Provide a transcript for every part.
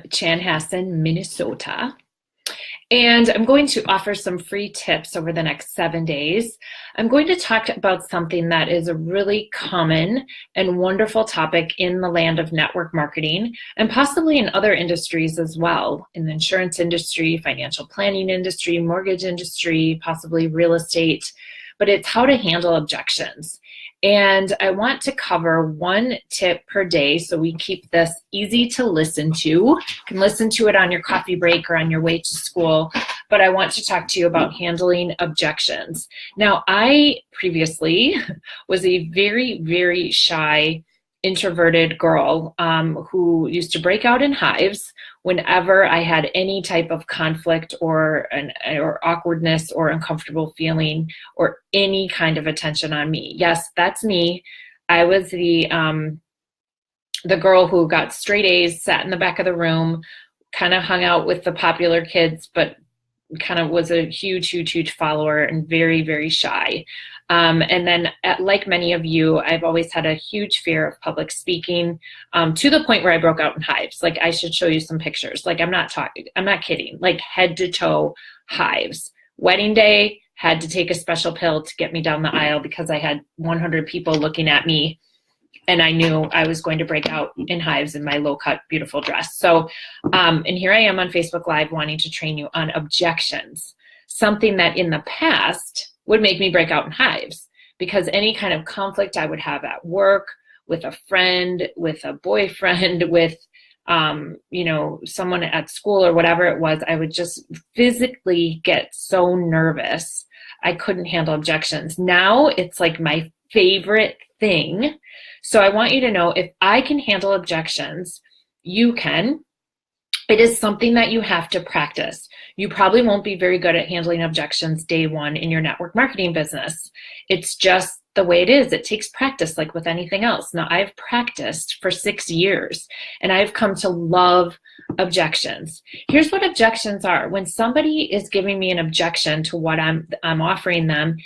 Chanhassen, Minnesota. And I'm going to offer some free tips over the next 7 days. I'm going to talk about something that is a really common and wonderful topic in the land of network marketing, and possibly in other industries as well, in the insurance industry, financial planning industry, mortgage industry, possibly real estate, but it's how to handle objections. And I want to cover one tip per day so we keep this easy to listen to. You can listen to it on your coffee break or on your way to school, but I want to talk to you about handling objections. Now, I previously was a very, very shy, introverted girl who used to break out in hives whenever I had any type of conflict or awkwardness or uncomfortable feeling or any kind of attention on me. Yes, that's me. I was the girl who got straight A's, sat in the back of the room, kind of hung out with the popular kids, but kind of was a huge, huge, huge follower and very, very shy. And then, like many of you, I've always had a huge fear of public speaking, to the point where I broke out in hives. Like, I should show you some pictures. Like, I'm not kidding. Like, head to toe hives. Wedding day, had to take a special pill to get me down the aisle because I had 100 people looking at me, and I knew I was going to break out in hives in my low-cut, beautiful dress. So, and here I am on Facebook Live wanting to train you on objections, something that in the past would make me break out in hives, because any kind of conflict I would have at work, with a friend, with a boyfriend, with someone at school or whatever it was, I would just physically get so nervous. I couldn't handle objections. Now it's like my favorite thing. So I want you to know, if I can handle objections, you can. It is something that you have to practice. You probably won't be very good at handling objections day one in your network marketing business. It's just the way it is. It takes practice, like with anything else. Now, I've practiced for 6 years, and I've come to love objections. Here's what objections are. When somebody is giving me an objection to what I'm offering them,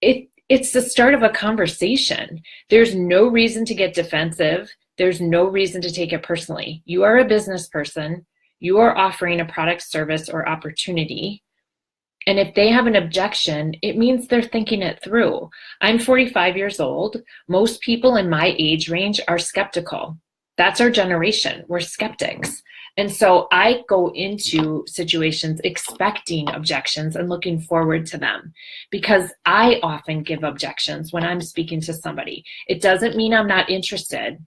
it's the start of a conversation. There's no reason to get defensive. There's no reason to take it personally. You are a business person. You are offering a product, service, or opportunity. And if they have an objection, it means they're thinking it through. I'm 45 years old. Most people in my age range are skeptical. That's our generation. We're skeptics. And so I go into situations expecting objections and looking forward to them, because I often give objections when I'm speaking to somebody. It doesn't mean I'm not interested.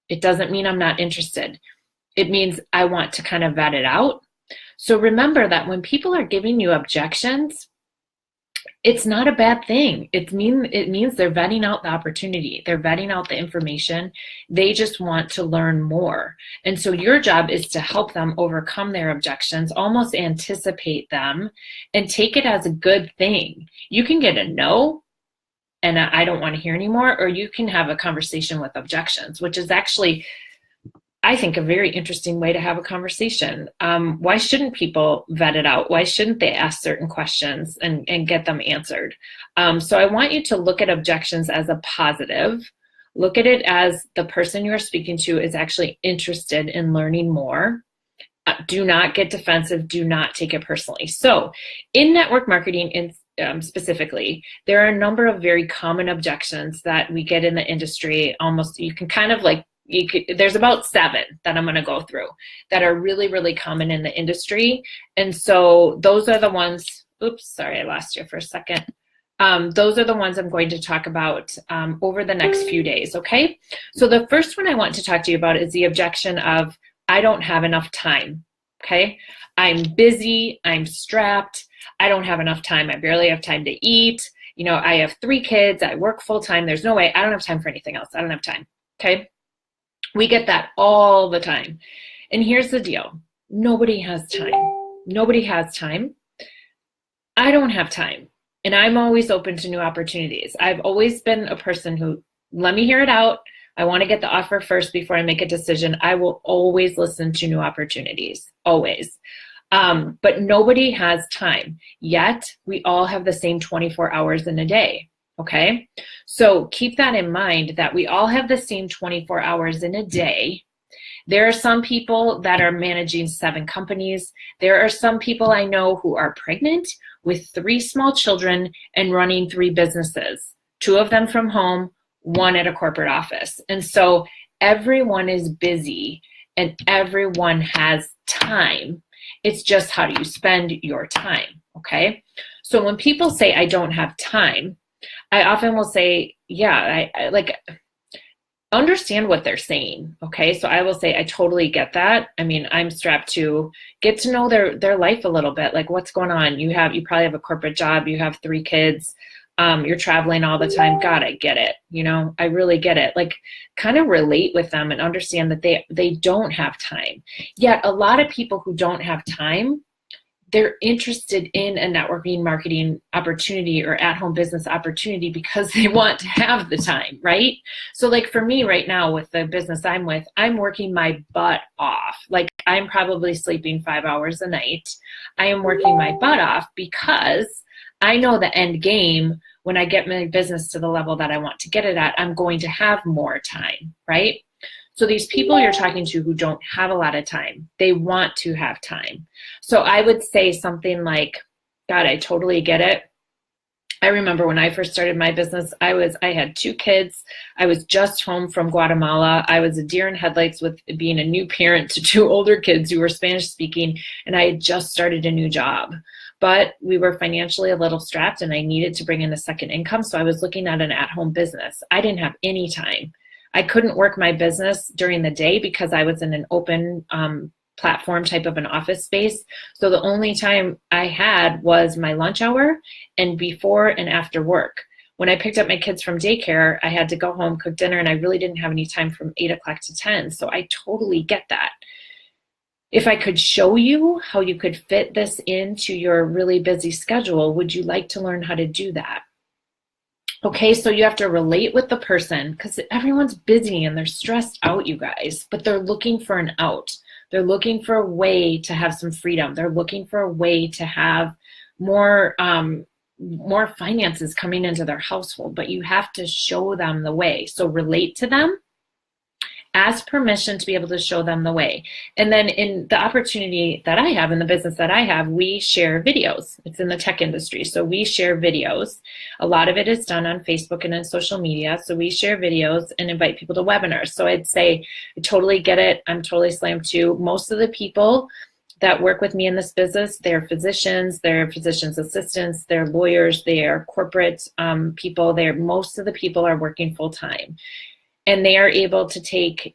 It doesn't mean I'm not interested. It means I want to kind of vet it out. So remember that when people are giving you objections, it's not a bad thing. It means they're vetting out the opportunity. They're vetting out the information. They just want to learn more. And so your job is to help them overcome their objections, almost anticipate them, and take it as a good thing. You can get a no, and I don't want to hear anymore, or you can have a conversation with objections, which is actually, I think, a very interesting way to have a conversation. Why shouldn't people vet it out? Why shouldn't they ask certain questions and get them answered? So I want you to look at objections as a positive. Look at it as the person you're speaking to is actually interested in learning more. Do not get defensive. Do not take it personally. So in network marketing, specifically, there are a number of very common objections that we get in the industry. Almost, you can kind of like, there's about 7 that I'm going to go through that are really, really common in the industry. And so those are the ones, oops, sorry, I lost you for a second. Those are the ones I'm going to talk about over the next few days, okay? So the first one I want to talk to you about is the objection of, I don't have enough time, okay? I'm busy, I'm strapped, I don't have enough time, I barely have time to eat, I have 3 kids, I work full time, there's no way, I don't have time for anything else, I don't have time, okay? We get that all the time. And here's the deal. Nobody has time. Nobody has time. I don't have time. And I'm always open to new opportunities. I've always been a person who, let me hear it out. I want to get the offer first before I make a decision. I will always listen to new opportunities. Always. But nobody has time. Yet we all have the same 24 hours in a day. Okay, so keep that in mind, that we all have the same 24 hours in a day. There are some people that are managing 7 companies. There are some people I know who are pregnant with 3 small children and running 3 businesses, 2 of them from home, 1 at a corporate office. And so everyone is busy and everyone has time. It's just how do you spend your time, okay? So when people say, I don't have time, I often will say, yeah, I like, understand what they're saying, okay? So I will say, I totally get that. I mean, I'm strapped to get to know their life a little bit, like what's going on. You probably have a corporate job, you have 3 kids, you're traveling all the time. God, I get it. I really get it. Like, kind of relate with them and understand that they don't have time. Yet a lot of people who don't have time, they're interested in a networking marketing opportunity or at-home business opportunity because they want to have the time, right? So like for me right now with the business I'm with, I'm working my butt off. Like I'm probably sleeping 5 hours a night. I am working my butt off because I know the end game. When I get my business to the level that I want to get it at, I'm going to have more time, right? So these people you're talking to who don't have a lot of time, they want to have time. So I would say something like, God, I totally get it. I remember when I first started my business, I had 2 kids. I was just home from Guatemala. I was a deer in headlights with being a new parent to 2 older kids who were Spanish speaking, and I had just started a new job. But we were financially a little strapped and I needed to bring in a second income. So I was looking at an at-home business. I didn't have any time. I couldn't work my business during the day because I was in an open platform type of an office space. So the only time I had was my lunch hour and before and after work. When I picked up my kids from daycare, I had to go home, cook dinner, and I really didn't have any time from 8 o'clock to 10. So I totally get that. If I could show you how you could fit this into your really busy schedule, would you like to learn how to do that? Okay, so you have to relate with the person because everyone's busy and they're stressed out, you guys, but they're looking for an out. They're looking for a way to have some freedom. They're looking for a way to have more finances coming into their household, but you have to show them the way. So relate to them. Ask permission to be able to show them the way. And then in the opportunity that I have, in the business that I have, we share videos. It's in the tech industry. So we share videos. A lot of it is done on Facebook and in social media. So we share videos and invite people to webinars. So I'd say, I totally get it. I'm totally slammed too. Most of the people that work with me in this business, they're physicians, they're physician's assistants, they're lawyers, they're corporate people. Most of the people are working full time. And they are able to take,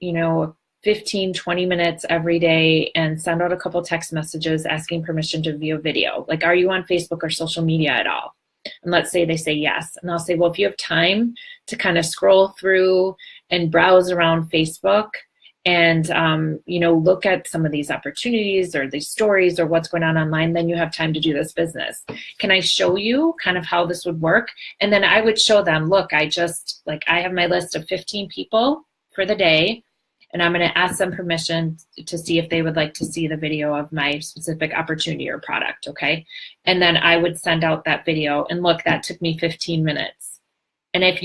15, 20 minutes every day and send out a couple text messages asking permission to view a video. Like, are you on Facebook or social media at all? And let's say they say yes. And I'll say, well, if you have time to kind of scroll through and browse around Facebook and, look at some of these opportunities or these stories or what's going on online, then you have time to do this business. Can I show you kind of how this would work? And then I would show them, look, I have my list of 15 people for the day, and I'm going to ask them permission to see if they would like to see the video of my specific opportunity or product, okay? And then I would send out that video, and look, that took me 15 minutes. And if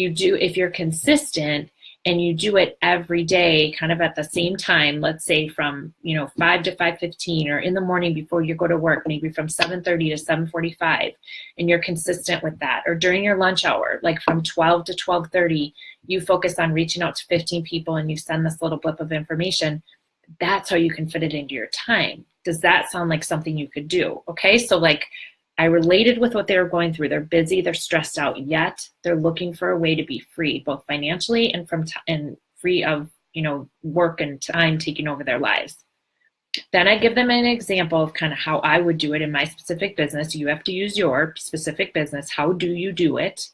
you're consistent, and you do it every day kind of at the same time, let's say from 5 to 5:15 or in the morning before you go to work, maybe from 7:30 to 7:45, and you're consistent with that, or during your lunch hour, like from 12 to 12:30, you focus on reaching out to 15 people and you send this little blip of information. That's how you can fit it into your time. Does that sound like something you could do? Okay, so like, I related with what they were going through. They're busy, they're stressed out, yet they're looking for a way to be free, both financially and and free of, work and time taking over their lives. Then I give them an example of kind of how I would do it in my specific business. You have to use your specific business. How do you do it?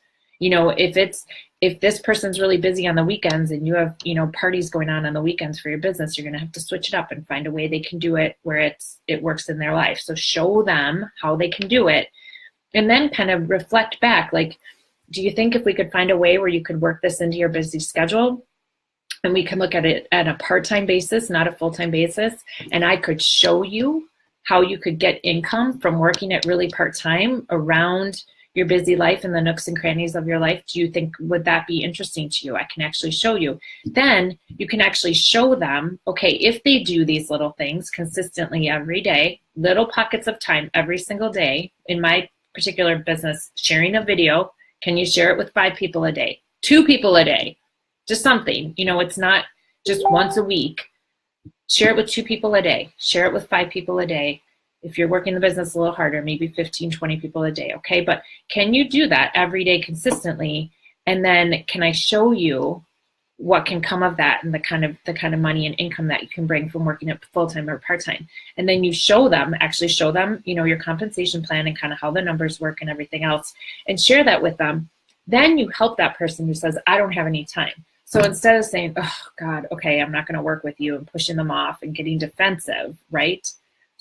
If this person's really busy on the weekends and you have, parties going on the weekends for your business, you're going to have to switch it up and find a way they can do it where it works in their life. So show them how they can do it, and then kind of reflect back. Like, do you think if we could find a way where you could work this into your busy schedule, and we can look at it at a part-time basis, not a full-time basis, and I could show you how you could get income from working at really part-time around your busy life and the nooks and crannies of your life? Do you think, would that be interesting to you? I can actually show you. Then you can actually show them, okay, if they do these little things consistently every day, little pockets of time every single day, in my particular business, sharing a video, can you share it with 5 people a day, 2 people a day, just something, it's not just once a week. Share it with 2 people a day, share it with 5 people a day. If you're working the business a little harder, maybe 15, 20 people a day, okay? But can you do that every day consistently? And then can I show you what can come of that and the kind of money and income that you can bring from working at full-time or part-time? And then you actually show them, your compensation plan and kind of how the numbers work and everything else, and share that with them. Then you help that person who says, I don't have any time. So instead of saying, oh God, okay, I'm not going to work with you, and pushing them off and getting defensive, right?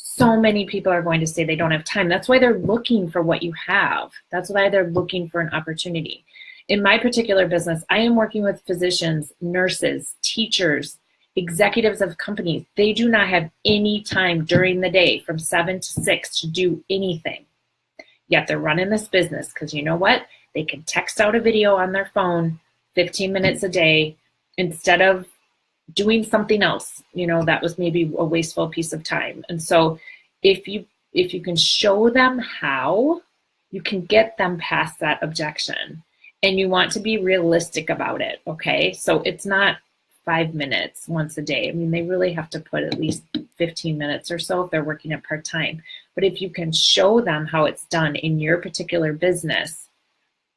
So many people are going to say they don't have time. That's why they're looking for what you have. That's why they're looking for an opportunity. In my particular business, I am working with physicians, nurses, teachers, executives of companies. They do not have any time during the day from 7 to 6 to do anything. Yet they're running this business because you know what? They can text out a video on their phone 15 minutes a day instead of doing something else, that was maybe a wasteful piece of time. And so if you can show them how, you can get them past that objection. And you want to be realistic about it, okay? So it's not 5 minutes once a day. I mean, they really have to put at least 15 minutes or so if they're working at part-time. But if you can show them how it's done in your particular business,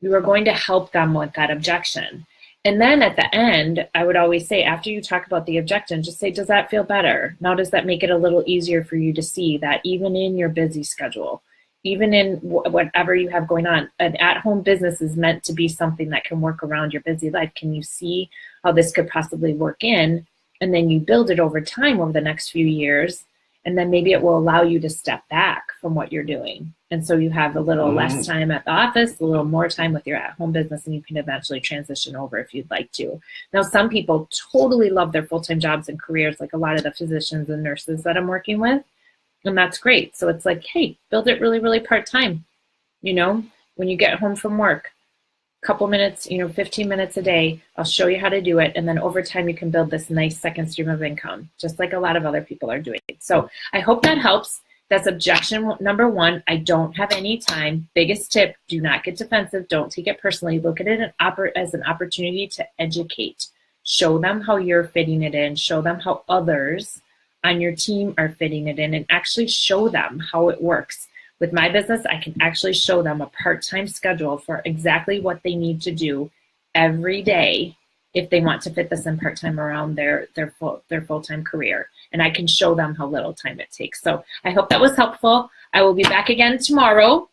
you are going to help them with that objection. And then at the end, I would always say, after you talk about the objection, just say, does that feel better? Now, does that make it a little easier for you to see that even in your busy schedule, even in whatever you have going on, an at-home business is meant to be something that can work around your busy life. Can you see how this could possibly work in? And then you build it over time over the next few years. And then maybe it will allow you to step back from what you're doing. And so you have a little less time at the office, a little more time with your at-home business, and you can eventually transition over if you'd like to. Now, some people totally love their full-time jobs and careers, like a lot of the physicians and nurses that I'm working with. And that's great. So it's like, hey, build it really, really part-time. When you get home from work, couple minutes, 15 minutes a day, I'll show you how to do it. And then over time, you can build this nice second stream of income, just like a lot of other people are doing. So I hope that helps. That's objection number 1. I don't have any time. Biggest tip, do not get defensive. Don't take it personally. Look at it as an opportunity to educate. Show them how you're fitting it in. Show them how others on your team are fitting it in, and actually show them how it works. With my business, I can actually show them a part-time schedule for exactly what they need to do every day if they want to fit this in part-time around their full-time career. And I can show them how little time it takes. So I hope that was helpful. I will be back again tomorrow.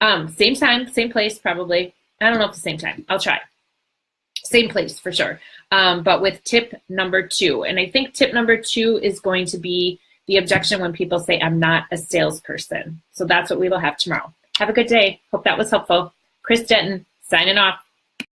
Same time, same place, probably. I don't know if it's the same time. I'll try. Same place for sure. But with tip number 2. And I think tip number 2 is going to be the objection when people say, I'm not a salesperson. So that's what we will have tomorrow. Have a good day. Hope that was helpful. Chris Denton, signing off.